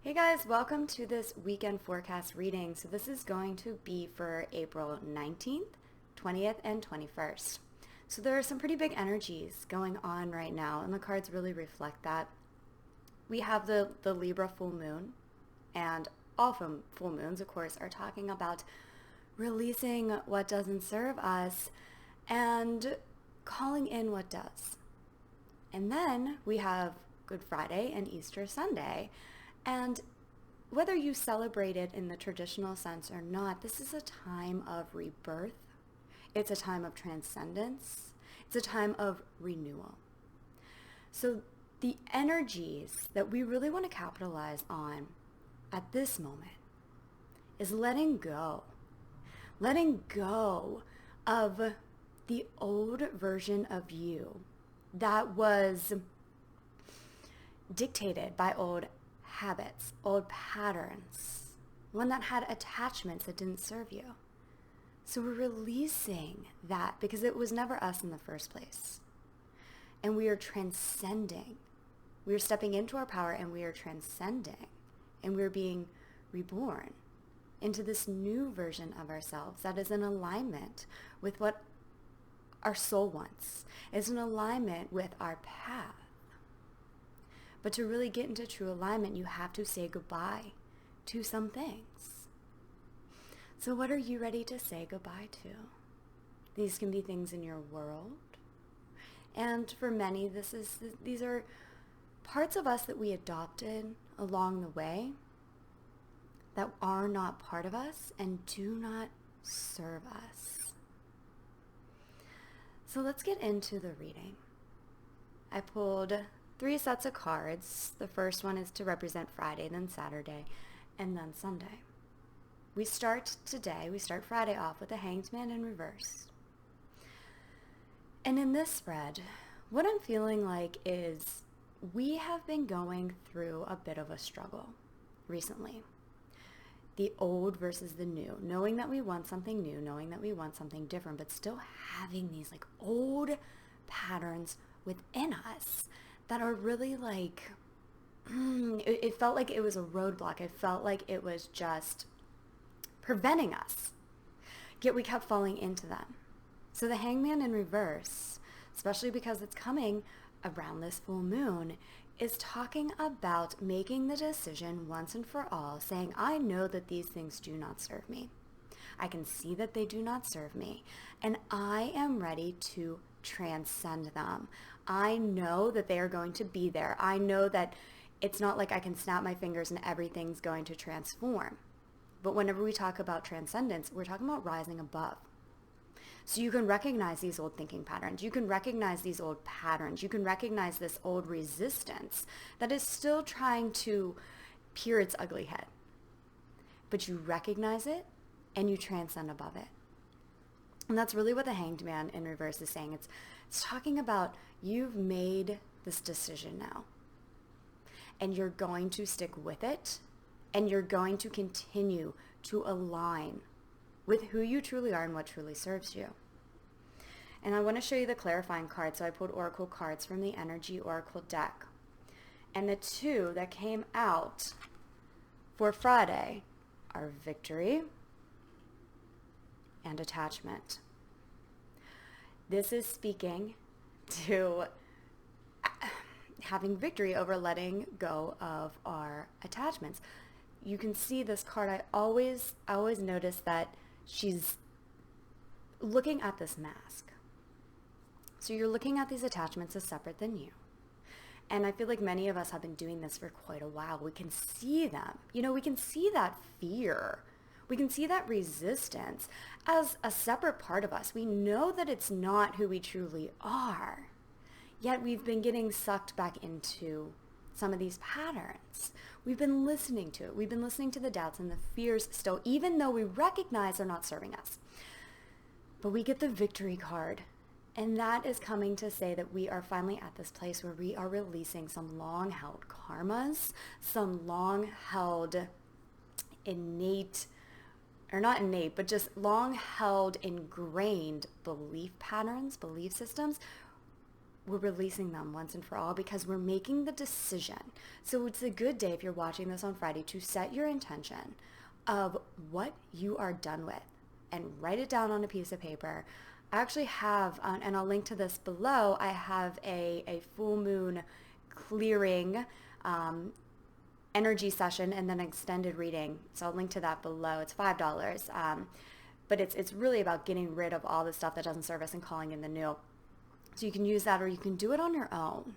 Hey guys, welcome to this weekend forecast reading. So this is going to be for April 19th, 20th, and 21st. So there are some pretty big energies going on right now, and the cards really reflect that. We have the Libra full moon, and all full moons, of course, are talking about releasing what doesn't serve us and calling in what does. And then we have Good Friday and Easter Sunday. And whether you celebrate it in the traditional sense or not, this is a time of rebirth. It's a time of transcendence. It's a time of renewal. So the energies that we really want to capitalize on at this moment is letting go. Letting go of the old version of you that was dictated by old habits, old patterns, one that had attachments that didn't serve you. So we're releasing that because it was never us in the first place. And we are transcending. We are stepping into our power and we are transcending. And we're being reborn into this new version of ourselves that is in alignment with what our soul wants, is in alignment with our path. But to really get into true alignment, you have to say goodbye to some things. So what are you ready to say goodbye to? These can be things in your world. And for many, these are parts of us that we adopted along the way that are not part of us and do not serve us. So let's get into the reading. I pulled 3 sets of cards. The first one is to represent Friday, then Saturday, and then Sunday. We start Friday off with the Hanged Man in reverse. And in this spread, what I'm feeling like is we have been going through a bit of a struggle recently. The old versus the new, knowing that we want something new, knowing that we want something different, but still having these like old patterns within us that are really like, it felt like it was a roadblock. It felt like it was just preventing us. Yet we kept falling into them. So the Hangman in reverse, especially because it's coming around this full moon, is talking about making the decision once and for all, saying, I know that these things do not serve me. I can see that they do not serve me, and I am ready to transcend them. I know that they are going to be there. I know that it's not like I can snap my fingers and everything's going to transform. But whenever we talk about transcendence, we're talking about rising above. So you can recognize these old thinking patterns. You can recognize these old patterns. You can recognize this old resistance that is still trying to peer its ugly head. But you recognize it and you transcend above it. And that's really what the Hanged Man in reverse is saying. It's talking about you've made this decision now. And you're going to stick with it. And you're going to continue to align with who you truly are and what truly serves you. And I want to show you the clarifying card. So I pulled Oracle cards from the Energy Oracle deck. And the 2 that came out for Friday are Victory and Attachment. This is speaking to having victory over letting go of our attachments. You can see this card. I always notice that she's looking at this mask. So you're looking at these attachments as separate than you. And I feel like many of us have been doing this for quite a while. We can see them. We can see that fear. We can see that resistance as a separate part of us. We know that it's not who we truly are. Yet we've been getting sucked back into some of these patterns. We've been listening to it. We've been listening to the doubts and the fears still, even though we recognize they're not serving us. But we get the Victory card. And that is coming to say that we are finally at this place where we are releasing some long-held karmas, some long-held innate, or not innate, but just long-held ingrained belief patterns, belief systems, we're releasing them once and for all because we're making the decision. So it's a good day if you're watching this on Friday to set your intention of what you are done with and write it down on a piece of paper. I actually have, and I'll link to this below, I have a full moon clearing energy session and then extended reading. So I'll link to that below. It's $5. But it's really about getting rid of all the stuff that doesn't serve us and calling in the new. So you can use that, or you can do it on your own.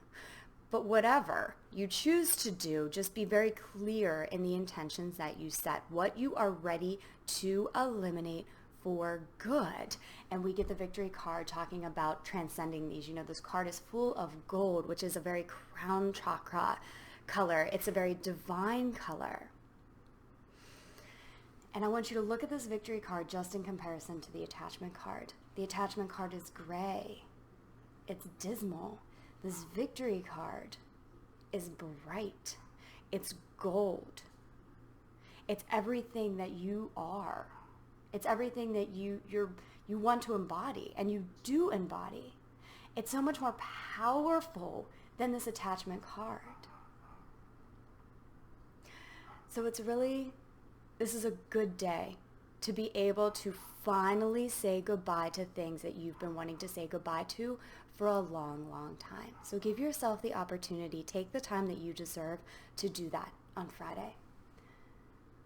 But whatever you choose to do, just be very clear in the intentions that you set, what you are ready to eliminate for good. And we get the victory card talking about transcending these. You know, this card is full of gold, which is a very crown chakra color. It's a very divine color. And I want you to look at this victory card just in comparison to the attachment card. The attachment card is gray. It's dismal. This victory card is bright. It's gold. It's everything that you are. It's everything that you want to embody, and you do embody. It's so much more powerful than this attachment card. So this is a good day to be able to finally say goodbye to things that you've been wanting to say goodbye to for a long, long time. So give yourself the opportunity, take the time that you deserve to do that on Friday.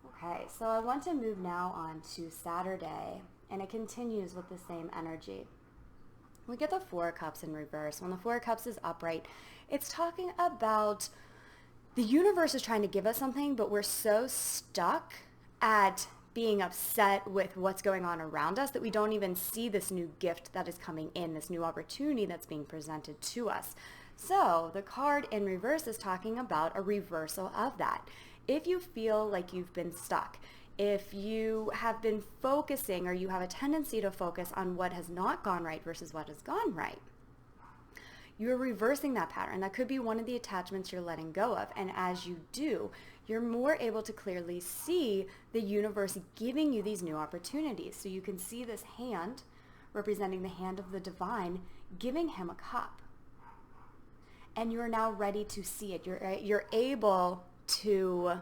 Okay, so I want to move now on to Saturday, and it continues with the same energy. We get the Four of Cups in reverse. When the Four of Cups is upright, it's talking about the universe is trying to give us something, but we're so stuck at being upset with what's going on around us that we don't even see this new gift that is coming in, this new opportunity that's being presented to us. So the card in reverse is talking about a reversal of that. If you feel like you've been stuck, if you have been focusing, or you have a tendency to focus on what has not gone right versus what has gone right, you're reversing that pattern. That could be one of the attachments you're letting go of. And as you do, you're more able to clearly see the universe giving you these new opportunities. So you can see this hand representing the hand of the divine giving him a cup. And you're now ready to see it. You're able to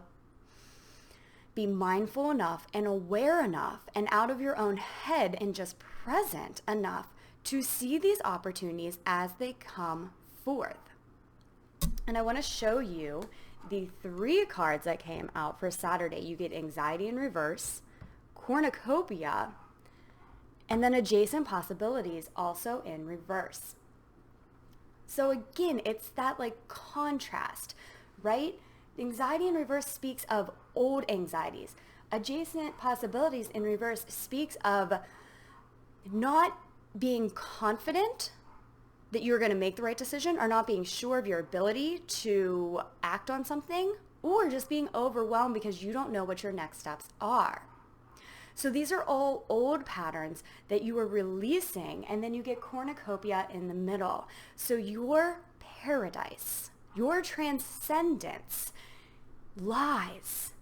be mindful enough and aware enough and out of your own head and just present enough to see these opportunities as they come forth. And I want to show you the 3 cards that came out for Saturday. You get anxiety in reverse, cornucopia, and then adjacent possibilities also in reverse. So again, it's that like contrast, right? Anxiety in reverse speaks of old anxieties. Adjacent possibilities in reverse speaks of not being confident that you're going to make the right decision, or not being sure of your ability to act on something, or just being overwhelmed because you don't know what your next steps are. So these are all old patterns that you are releasing, and then you get cornucopia in the middle. So your paradise, your transcendence lies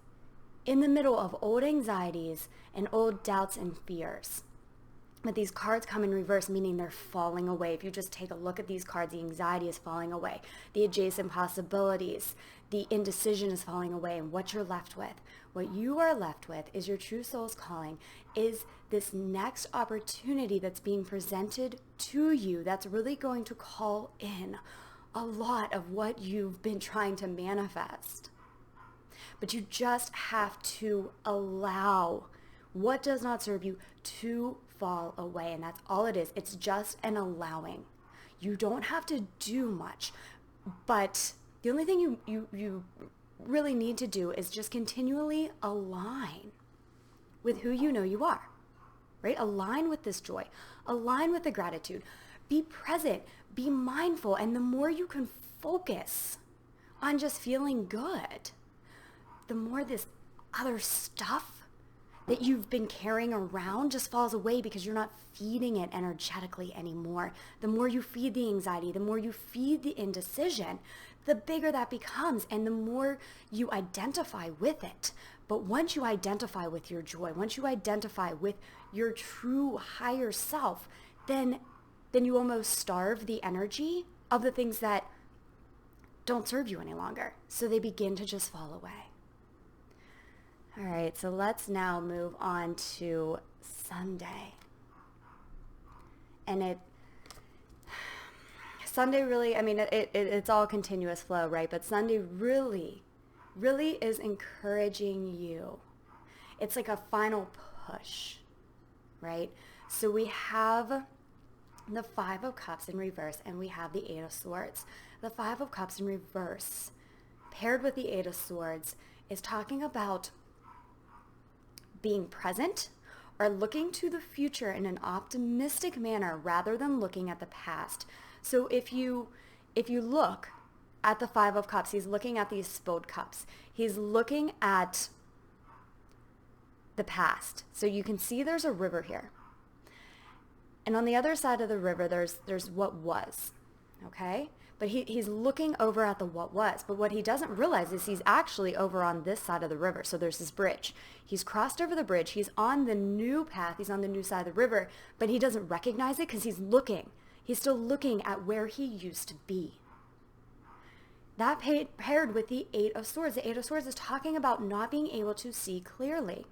in the middle of old anxieties and old doubts and fears. But these cards come in reverse, meaning they're falling away. If you just take a look at these cards, the anxiety is falling away. The adjacent possibilities, the indecision is falling away. And what you're left with, what you are left with is your true soul's calling, is this next opportunity that's being presented to you that's really going to call in a lot of what you've been trying to manifest. But you just have to allow what does not serve you to fall away. And that's all it is. It's just an allowing. You don't have to do much, but the only thing you really need to do is just continually align with who you know you are, right? Align with this joy, align with the gratitude, be present, be mindful. And the more you can focus on just feeling good, the more this other stuff that you've been carrying around just falls away, because you're not feeding it energetically anymore. The more you feed the anxiety, the more you feed the indecision, the bigger that becomes, and the more you identify with it. But once you identify with your joy, once you identify with your true higher self, then you almost starve the energy of the things that don't serve you any longer. So they begin to just fall away. All right, so let's now move on to Sunday. And Sunday really, I mean, it's all continuous flow, right? But Sunday really, really is encouraging you. It's like a final push, right? So we have the Five of Cups in reverse, and we have the Eight of Swords. The Five of Cups in reverse, paired with the Eight of Swords, is talking about being present or looking to the future in an optimistic manner rather than looking at the past. So if you look at the Five of Cups, he's looking at these spode cups. He's looking at the past. So you can see there's a river here. And on the other side of the river, there's what was, okay? But he's looking over at the what was. But what he doesn't realize is he's actually over on this side of the river. So there's this bridge. He's crossed over the bridge. He's on the new path. He's on the new side of the river. But he doesn't recognize it because he's looking. He's still looking at where he used to be. That paired with the Eight of Swords. The Eight of Swords is talking about not being able to see clearly.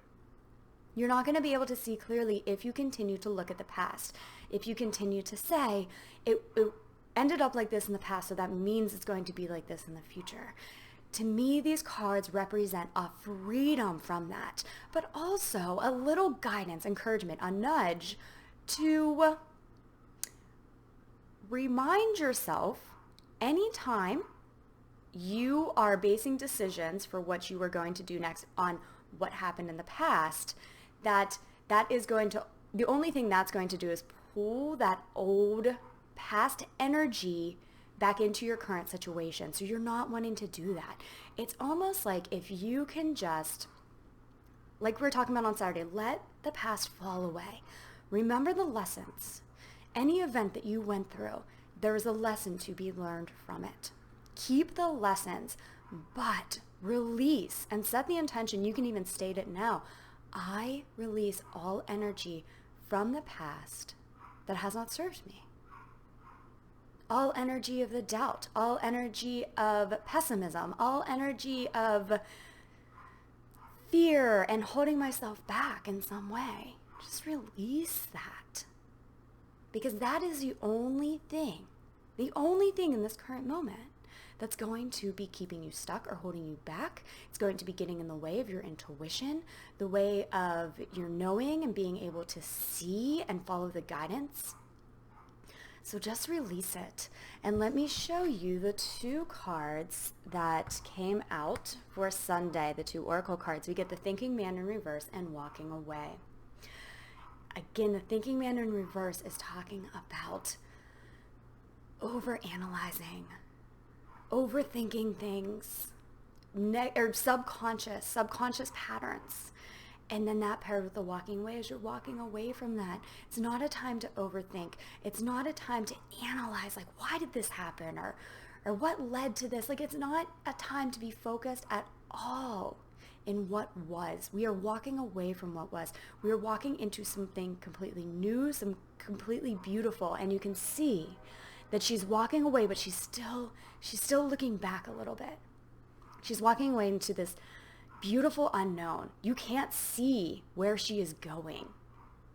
You're not going to be able to see clearly if you continue to look at the past. If you continue to say, it ended up like this in the past, so that means it's going to be like this in the future. To me, these cards represent a freedom from that, but also a little guidance, encouragement, a nudge to remind yourself anytime you are basing decisions for what you are going to do next on what happened in the past, that is going to, the only thing that's going to do is pull that old past energy back into your current situation. So you're not wanting to do that. It's almost like if you can just, like we were talking about on Saturday, let the past fall away. Remember the lessons. Any event that you went through, there is a lesson to be learned from it. Keep the lessons, but release and set the intention. You can even state it now. I release all energy from the past that has not served me. All energy of the doubt, all energy of pessimism, all energy of fear and holding myself back in some way. Just release that. Because that is the only thing in this current moment that's going to be keeping you stuck or holding you back. It's going to be getting in the way of your intuition, the way of your knowing and being able to see and follow the guidance. So just release it. And let me show you the two cards that came out for Sunday, the two oracle cards. We get the Thinking Man in reverse and Walking Away. Again, the Thinking Man in reverse is talking about overanalyzing, overthinking things, or subconscious patterns. And then that paired with the walking away, as you're walking away from that, it's not a time to overthink. It's not a time to analyze, like, why did this happen? Or what led to this? Like, it's not a time to be focused at all in what was. We are walking away from what was. We are walking into something completely new, some completely beautiful. And you can see that she's walking away, but she's still looking back a little bit. She's walking away into this beautiful unknown. You can't see where she is going,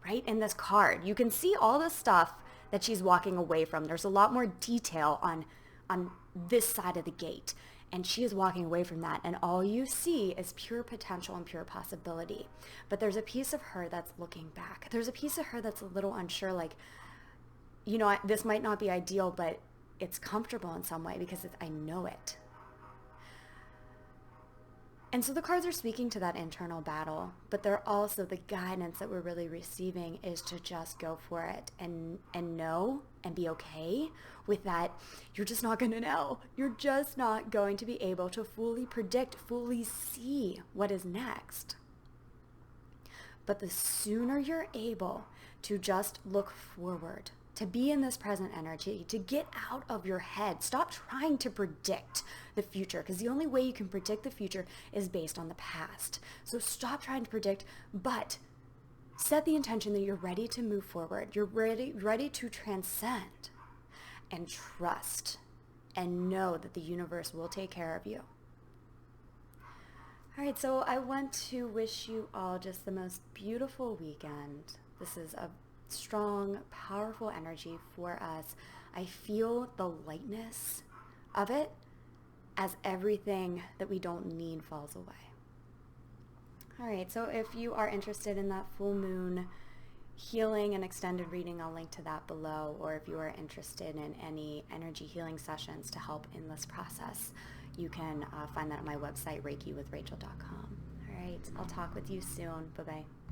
right? In this card, you can see all the stuff that she's walking away from. There's a lot more detail on this side of the gate, and she is walking away from that, and all you see is pure potential and pure possibility. But there's a piece of her that's looking back. There's a piece of her that's a little unsure, like, you know, this might not be ideal, but it's comfortable in some way because I know it. And so the cards are speaking to that internal battle, but they're also, the guidance that we're really receiving is to just go for it and know and be okay with that. You're just not going to know. You're just not going to be able to fully predict, fully see what is next. But the sooner you're able to just look forward, to be in this present energy, to get out of your head. Stop trying to predict the future, because the only way you can predict the future is based on the past. So stop trying to predict, but set the intention that you're ready to move forward. You're ready to transcend. and trust and know that the universe will take care of you. All right, so I want to wish you all just the most beautiful weekend. This is a strong, powerful energy for us. I feel the lightness of it as everything that we don't need falls away. All right, so if you are interested in that full moon healing and extended reading, I'll link to that below. Or if you are interested in any energy healing sessions to help in this process, you can find that on my website, reikiwithrachel.com. All right, I'll talk with you soon. Bye-bye.